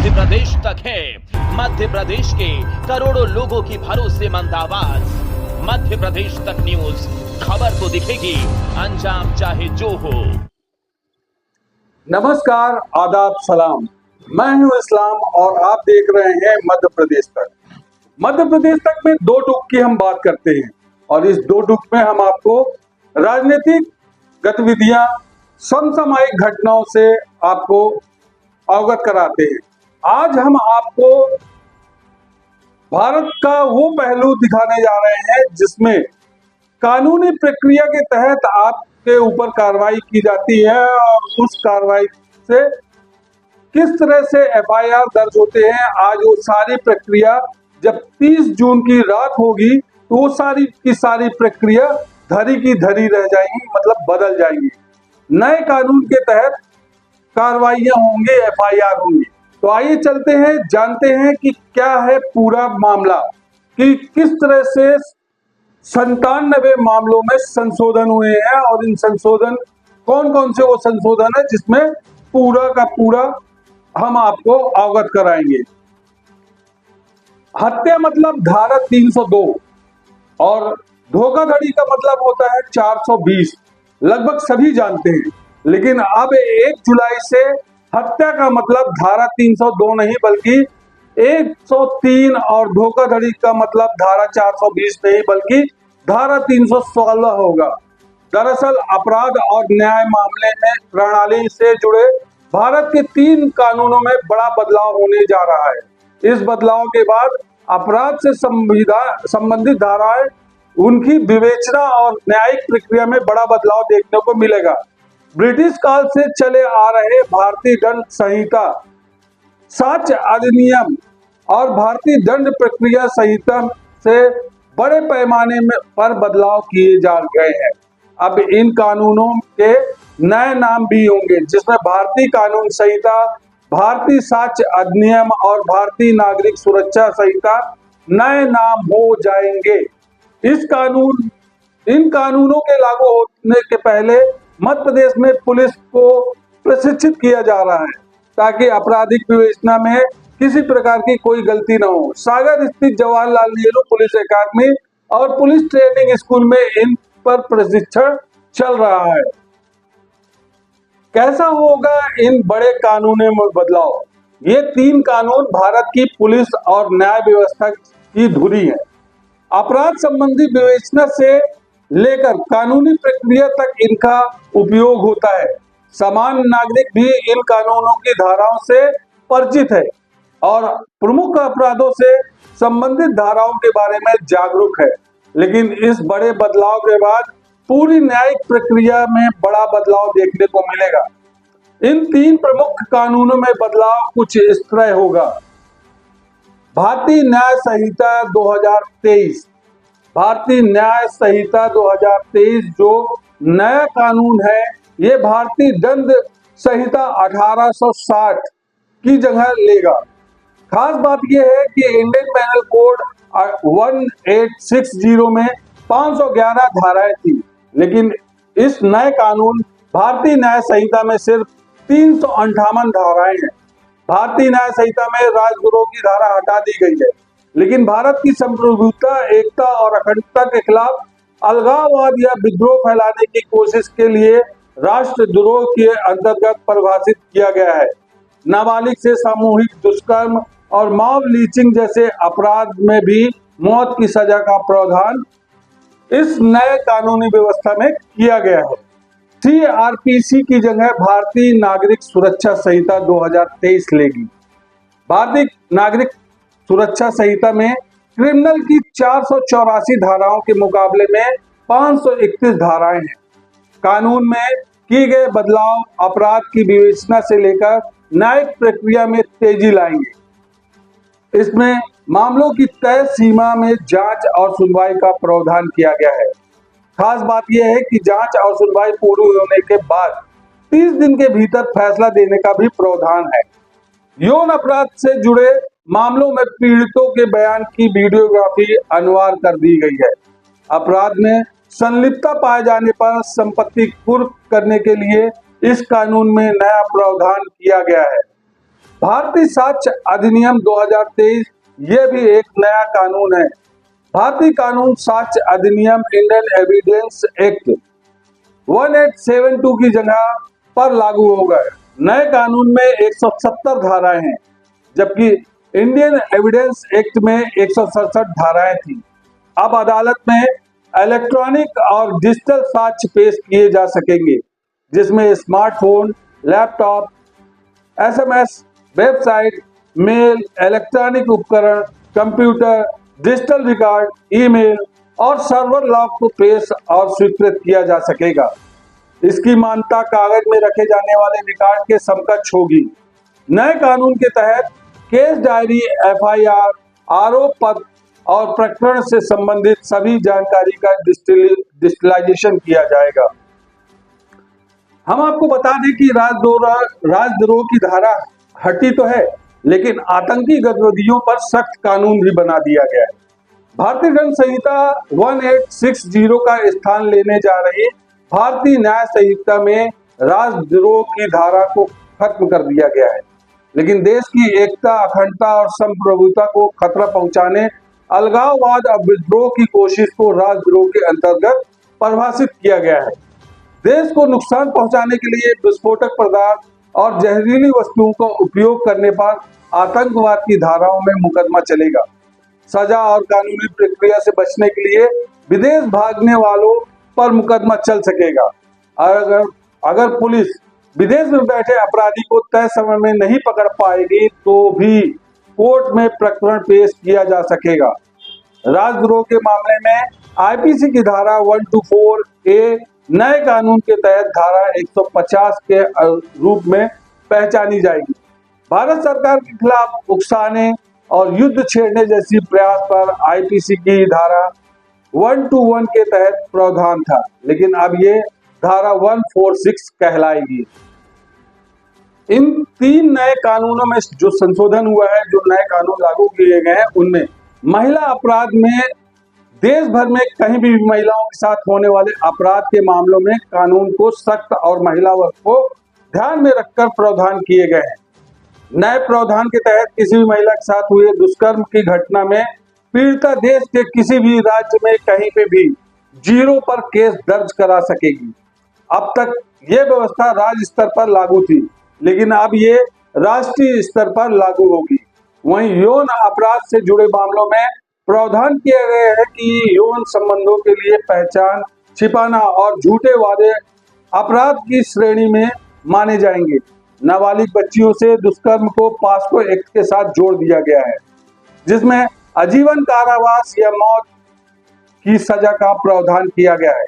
मध्य प्रदेश तक है। मध्य प्रदेश के करोड़ों लोगों की भरोसेमंद आवाज मध्य प्रदेश तक न्यूज, खबर को दिखेगी अंजाम चाहे जो हो। नमस्कार, आदाब, सलाम। मैं हूं इस्लाम और आप देख रहे हैं मध्य प्रदेश तक। मध्य प्रदेश तक में दो टूक की हम बात करते हैं और इस दो टूक में हम आपको राजनीतिक गतिविधियां, समसामयिक घटनाओं से आपको अवगत कराते हैं। आज हम आपको भारत का वो पहलू दिखाने जा रहे हैं जिसमें कानूनी प्रक्रिया के तहत आपके ऊपर कार्रवाई की जाती है और उस कार्रवाई से किस तरह से एफआईआर दर्ज होते हैं। आज वो सारी प्रक्रिया जब 30 जून की रात होगी तो वो सारी की सारी प्रक्रिया धरी की धरी रह जाएंगी, मतलब बदल जाएंगी। नए कानून के तहत कार्रवाइयां होंगी, एफआईआर होंगी। तो आइए चलते हैं, जानते हैं कि क्या है पूरा मामला, कि किस तरह से 97 मामलों में संशोधन हुए हैं और इन संशोधन कौन कौन से वो संशोधन है जिसमें पूरा का पूरा हम आपको अवगत कराएंगे। हत्या मतलब धारा 302 और धोखाधड़ी का मतलब होता है 420। लगभग सभी जानते हैं, लेकिन अब 1 जुलाई से हत्या का मतलब धारा 302 नहीं बल्कि 103 और धोखाधड़ी का मतलब धारा 420 नहीं बल्कि धारा 316 होगा। दरअसल अपराध और न्याय मामले में प्रणाली से जुड़े भारत के 3 कानूनों में बड़ा बदलाव होने जा रहा है। इस बदलाव के बाद अपराध से संबंधित धाराएं, उनकी विवेचना और न्यायिक प्रक्रिया में बड़ा बदलाव देखने को मिलेगा। ब्रिटिश काल से चले आ रहे भारतीय दंड संहिता, साक्ष्य अधिनियम और भारतीय दंड प्रक्रिया संहिता से बड़े पैमाने में पर बदलाव किए जा गए हैं। अब इन कानूनों के नए नाम भी होंगे, जिसमें भारतीय कानून संहिता, भारतीय साक्ष्य अधिनियम और भारतीय नागरिक सुरक्षा संहिता नए नाम हो जाएंगे। इन कानूनों के लागू होने के पहले मध्य प्रदेश में पुलिस को प्रशिक्षित किया जा रहा है ताकि आपराधिक विवेचना में किसी प्रकार की कोई गलती न हो। सागर स्थित जवाहरलाल नेहरू पुलिस अकादमी और पुलिस ट्रेनिंग स्कूल में इन पर प्रशिक्षण चल रहा है। कैसा होगा इन बड़े कानूनों में बदलाव? ये 3 कानून भारत की पुलिस और न्याय व्यवस्था की धुरी है। अपराध संबंधी विवेचना से लेकर कानूनी प्रक्रिया तक इनका उपयोग होता है। सामान्य नागरिक भी इन कानूनों की धाराओं से परिचित है और प्रमुख अपराधों से संबंधित धाराओं के बारे में जागरूक है। लेकिन इस बड़े बदलाव के बाद पूरी न्यायिक प्रक्रिया में बड़ा बदलाव देखने को मिलेगा। इन 3 प्रमुख कानूनों में बदलाव कुछ इस तरह होगा। भारतीय न्याय संहिता 2023, भारतीय न्याय संहिता 2023 जो नया कानून है, ये भारतीय दंड संहिता 1860 की जगह लेगा। खास बात यह है कि इंडियन पेनल कोड 1860 में 511 धाराएं थी, लेकिन इस नए कानून भारतीय न्याय संहिता में सिर्फ 358 धाराएं हैं। भारतीय न्याय संहिता में राजद्रोह की धारा हटा दी गई है, लेकिन भारत की संप्रभुता, एकता और अखंडता के खिलाफ अलगाववाद या विद्रोह फैलाने की कोशिश के लिए राष्ट्रद्रोह के अंतर्गत परिभाषित किया गया है। नाबालिग से सामूहिक दुष्कर्म और मॉब लीचिंग जैसे अपराध में भी मौत की सजा का प्रावधान इस नए कानूनी व्यवस्था में किया गया है। सीआरपीसी की जगह भारतीय नागरिक सुरक्षा संहिता 2023 लेगी। भारतीय नागरिक सुरक्षा संहिता में क्रिमिनल की 484 धाराओं के मुकाबले में 531 धाराएं हैं। कानून में किए गए बदलाव अपराध की विवेचना से लेकर न्यायिक प्रक्रिया में तेजी लाएंगे। इसमें मामलों की तय सीमा में जांच और सुनवाई का प्रावधान किया गया है। खास बात यह है कि जांच और सुनवाई पूरी होने के बाद 30 दिन के भीतर फैसला देने का भी प्रावधान है। यौन अपराध से जुड़े मामलों में पीड़ितों के बयान की वीडियोग्राफी अनिवार्य कर दी गई है। अपराध में संलिप्तता पाए जाने पर संपत्ति कुर्क करने के लिए इस कानून में नया प्रावधान किया गया है। भारतीय साक्ष्य अधिनियम 2023 ये भी एक नया कानून है। भारतीय कानून साक्ष्य अधिनियम इंडियन एविडेंस एक्ट 1872 की जगह पर लागू होगा। नए कानून में 170 धाराएं हैं, जबकि इंडियन एविडेंस एक्ट में 167 धाराएं थी। अब अदालत में इलेक्ट्रॉनिक और डिजिटल साक्ष्य पेश किए जा सकेंगे, जिसमें smartphone, laptop, SMS, website, mail, electronic उपकरण, कंप्यूटर, डिजिटल रिकॉर्ड, ईमेल और सर्वर लॉग को पेश और स्वीकृत किया जा सकेगा। इसकी मान्यता कागज में रखे जाने वाले रिकॉर्ड के समकक्ष होगी। नए कानून के तहत केस डायरी, एफआईआर, आरोप पत्र और प्रकरण से संबंधित सभी जानकारी का डिजिटलाइजेशन किया जाएगा। हम आपको बता दें कि राजद्रोह की धारा हटी तो है, लेकिन आतंकी गतिविधियों पर सख्त कानून भी बना दिया गया है। भारतीय दंड संहिता 1860 का स्थान लेने जा रही भारतीय न्याय संहिता में राजद्रोह की धारा को खत्म कर दिया गया है, लेकिन देश की एकता, अखंडता और संप्रभुता को खतरा पहुंचाने अलगाववाद और विद्रोह की कोशिश को राजद्रोह के अंतर्गत परिभाषित किया गया है। देश को नुकसान पहुंचाने के लिए विस्फोटक पदार्थ और जहरीली वस्तुओं का उपयोग करने पर आतंकवाद की धाराओं में मुकदमा चलेगा। सजा और कानूनी प्रक्रिया से बचने के लिए विदेश भागने वालों पर मुकदमा चल सकेगा। अगर पुलिस विदेश में बैठे अपराधी को तय समय में नहीं पकड़ पाएगी तो भी कोर्ट में प्रकरण पेश किया जा सकेगा। राजद्रोह के मामले में आईपीसी की धारा 124 ए नए कानून के तहत धारा 150 के रूप में पहचानी जाएगी। भारत सरकार के खिलाफ उकसाने और युद्ध छेड़ने जैसी प्रयास पर आईपीसी की धारा 121 के तहत प्रावधान था, लेकिन अब ये धारा 146 कहलाएगी। इन 3 नए कानूनों में जो संशोधन हुआ है, जो नए कानून लागू किए गए हैं, उनमें महिला अपराध में देश भर में कहीं भी महिलाओं के साथ होने वाले अपराध के मामलों में कानून को सख्त और महिला वर्ग को ध्यान में रखकर प्रावधान किए गए हैं। नए प्रावधान के तहत किसी भी महिला के साथ हुए दुष्कर्म की घटना में पीड़िता देश के किसी भी राज्य में कहीं पे भी 0 पर केस दर्ज करा सकेगी। अब तक ये व्यवस्था राज्य स्तर पर लागू थी, लेकिन अब ये राष्ट्रीय स्तर पर लागू होगी। वहीं यौन अपराध से जुड़े मामलों में प्रावधान किया गया है कि यौन संबंधों के लिए पहचान छिपाना और झूठे वादे अपराध की श्रेणी में माने जाएंगे। नाबालिग बच्चियों से दुष्कर्म को पास्को एक्ट के साथ जोड़ दिया गया है, जिसमें आजीवन कारावास या मौत की सजा का प्रावधान किया गया है।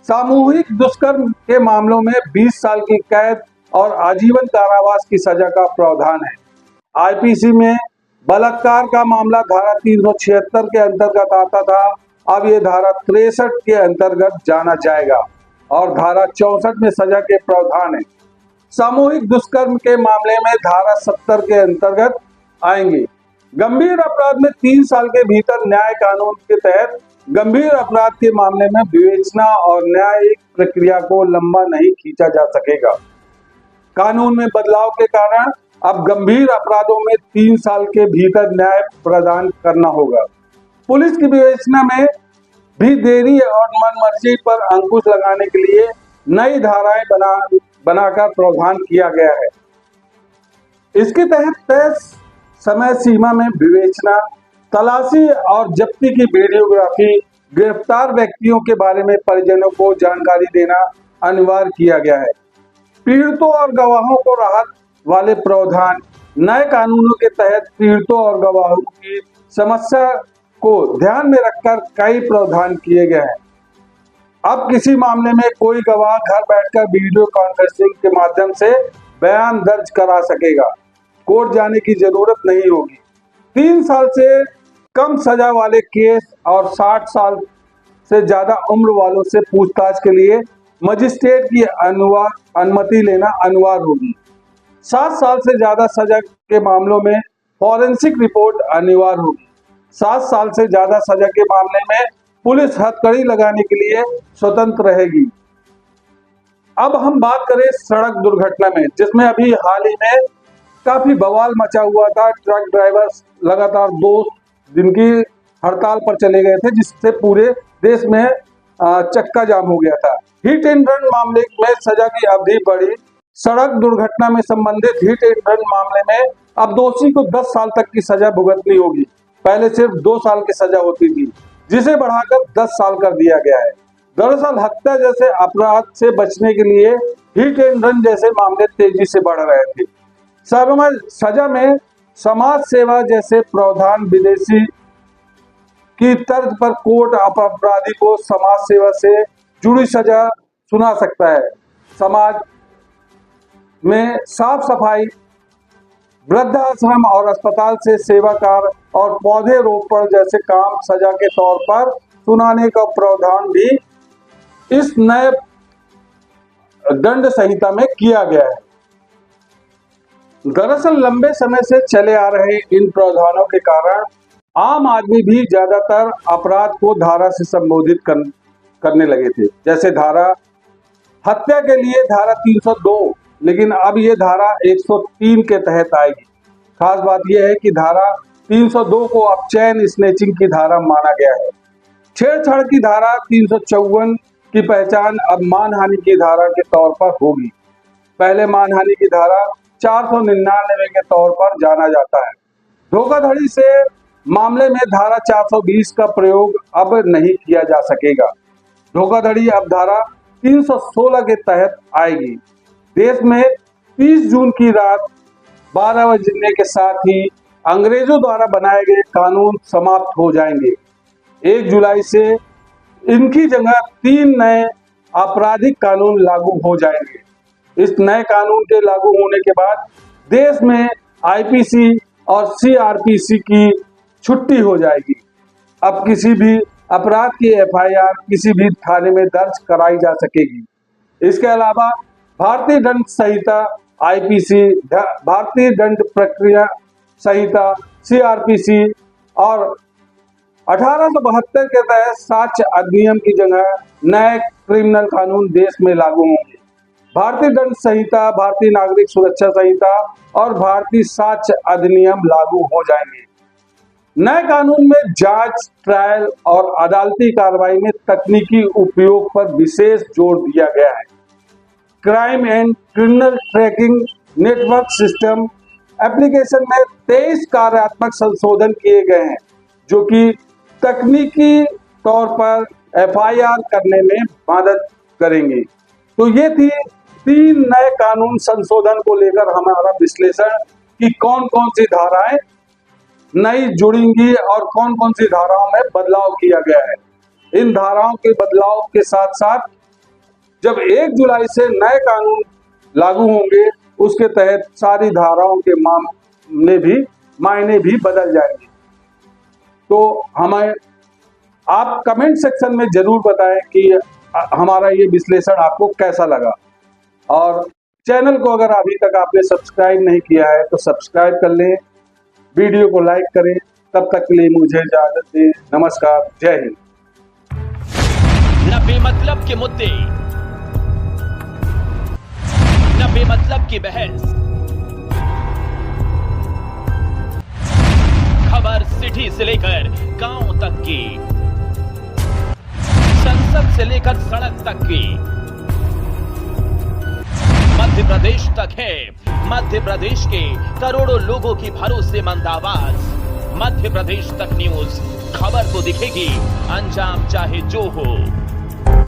सामूहिक दुष्कर्म के मामलों में 20 साल की कैद और आजीवन कारावास की सजा का प्रावधान है। आईपीसी में बलात्कार का मामला धारा 376 के अंतर्गत आता था, अब ये धारा 63 के अंतर्गत जाना जाएगा और धारा 64 में सजा के प्रावधान है। सामूहिक दुष्कर्म के मामले में धारा 70 के अंतर्गत आएंगे। गंभीर अपराध में 3 साल के भीतर न्याय कानून के तहत गंभीर अपराध के मामले में विवेचना और न्यायिक प्रक्रिया को लंबा नहीं खींचा जा सकेगा। कानून में बदलाव के कारण अब गंभीर अपराधों में 3 साल के भीतर न्याय प्रदान करना होगा। पुलिस की विवेचना में भी देरी और मनमर्जी पर अंकुश लगाने के लिए नई धाराएं बनाकर प्रावधान किया गया है। इसके तहत तय समय सीमा में विवेचना, तलाशी और जब्ती की वीडियोग्राफी, गिरफ्तार व्यक्तियों के बारे में परिजनों को जानकारी देना अनिवार्य किया गया है। पीड़ितों और गवाहों को राहत वाले प्रावधान, नए कानूनों के तहत पीड़ितों और गवाहों की समस्या को ध्यान में रखकर कई प्रावधान किए गए हैं। अब किसी मामले में कोई गवाह घर बैठकर वीडियो कॉन्फ्रेंसिंग के माध्यम से बयान दर्ज करा सकेगा। कोर्ट जाने की जरूरत नहीं होगी। 3 साल से कम सजा वाले केस और 60 साल से ज्यादा उम्र वालों से पूछताछ के लिए मजिस्ट्रेट की अनुमति लेना अनिवार्य होगी। 7 साल से ज्यादा सजा के मामलों में फॉरेंसिक रिपोर्ट अनिवार्य होगी। 7 साल से ज्यादा सजा के मामले में पुलिस हथकड़ी लगाने के लिए स्वतंत्र रहेगी। अब हम बात करें सड़क दुर्घटना में, जिसमें अभी हाल ही में काफी बवाल मचा हुआ था। ट्रक ड्राइवर्स लगातार 2 दिन की हड़ताल पर चले गए थे, जिससे पूरे देश में चक्का जाम हो गया था। हिट एंड रन मामले में सजा की अवधि बढ़ी। सड़क दुर्घटना में संबंधित हिट एंड रन मामले में अब दोषी को 10 साल तक की सजा भुगतनी होगी। पहले सिर्फ 2 साल की सजा होती थी, जिसे बढ़ाकर 10 साल कर दिया गया है। दरअसल हत्या जैसे अपराध से बचने के लिए हिट एंड रन जैसे मामले तेजी से बढ़ रहे थे। सजा में समाज सेवा जैसे प्रावधान विदेशी की तर्ज पर कोर्ट अपराधी को समाज सेवा से जुड़ी सजा सुना सकता है। समाज में साफ सफाई, वृद्धाश्रम और अस्पताल से सेवा कार्य और पौधे रोपण जैसे काम सजा के तौर पर सुनाने का प्रावधान भी इस नए दंड संहिता में किया गया है। दरअसल लंबे समय से चले आ रहे इन प्रावधानों के कारण आम आदमी भी ज्यादातर अपराध को धारा से संबोधित करने लगे थे। जैसे हत्या के लिए धारा 302, लेकिन अब ये धारा 103 के तहत आएगी। खास बात यह है कि धारा 302 को अब चैन स्नैचिंग की धारा माना गया है। छेड़छाड़ की धारा 354 की पहचान अब मानहानि की धारा के तौर पर होगी। पहले मानहानि की धारा 499 के तौर पर जाना जाता है। धोखाधड़ी से मामले में धारा 420 का प्रयोग अब नहीं किया जा सकेगा। धोखाधड़ी अब धारा 316 के तहत आएगी। देश में 30 जून की रात 12 बजने के साथ ही अंग्रेजों द्वारा बनाए गए कानून समाप्त हो जाएंगे। 1 जुलाई से इनकी जगह 3 नए आपराधिक कानून लागू हो जाएंगे। इस नए कानून के लागू होने के बाद देश में आईपीसी और सीआरपीसी की छुट्टी हो जाएगी। अब किसी भी अपराध की एफआईआर किसी भी थाने में दर्ज कराई जा सकेगी। इसके अलावा भारतीय दंड संहिता आईपीसी, भारतीय दंड प्रक्रिया संहिता सीआरपीसी और 1872 के तहत साक्ष्य अधिनियम की जगह नए क्रिमिनल कानून देश में लागू होंगे। भारतीय दंड संहिता, भारतीय नागरिक सुरक्षा संहिता और भारतीय साक्ष्य अधिनियम लागू हो जाएंगे। नए कानून में जांच, ट्रायल और अदालती कार्रवाई में तकनीकी उपयोग पर विशेष जोर दिया गया है। Crime and criminal tracking network system application में 23 कार्यात्मक संशोधन किए गए हैं, जो कि तकनीकी तौर पर एफआईआर करने में मदद करेंगे। तो ये थी 3 नए कानून संशोधन को लेकर हमारा विश्लेषण कि कौन कौन सी धाराएं नई जुड़ेंगी और कौन कौन सी धाराओं में बदलाव किया गया है। इन धाराओं के बदलाव के साथ साथ जब 1 जुलाई से नए कानून लागू होंगे, उसके तहत सारी धाराओं के मायने भी बदल जाएंगे। तो हमें आप कमेंट सेक्शन में जरूर बताएं कि हमारा ये विश्लेषण आपको कैसा लगा। और चैनल को अगर अभी तक आपने सब्सक्राइब नहीं किया है तो सब्सक्राइब कर लें, वीडियो को लाइक करें। तब तक के लिए मुझे इजाजत दें। नमस्कार, जय हिंद। न बेमतलब के मुद्दे, न बेमतलब की बहस, खबर सिटी से लेकर गांव तक की, संसद से लेकर सड़क तक की, मध्य प्रदेश तक है। मध्य प्रदेश के करोड़ों लोगों की भरोसेमंद आवाज मध्य प्रदेश तक न्यूज। खबर तो दिखेगी, अंजाम चाहे जो हो।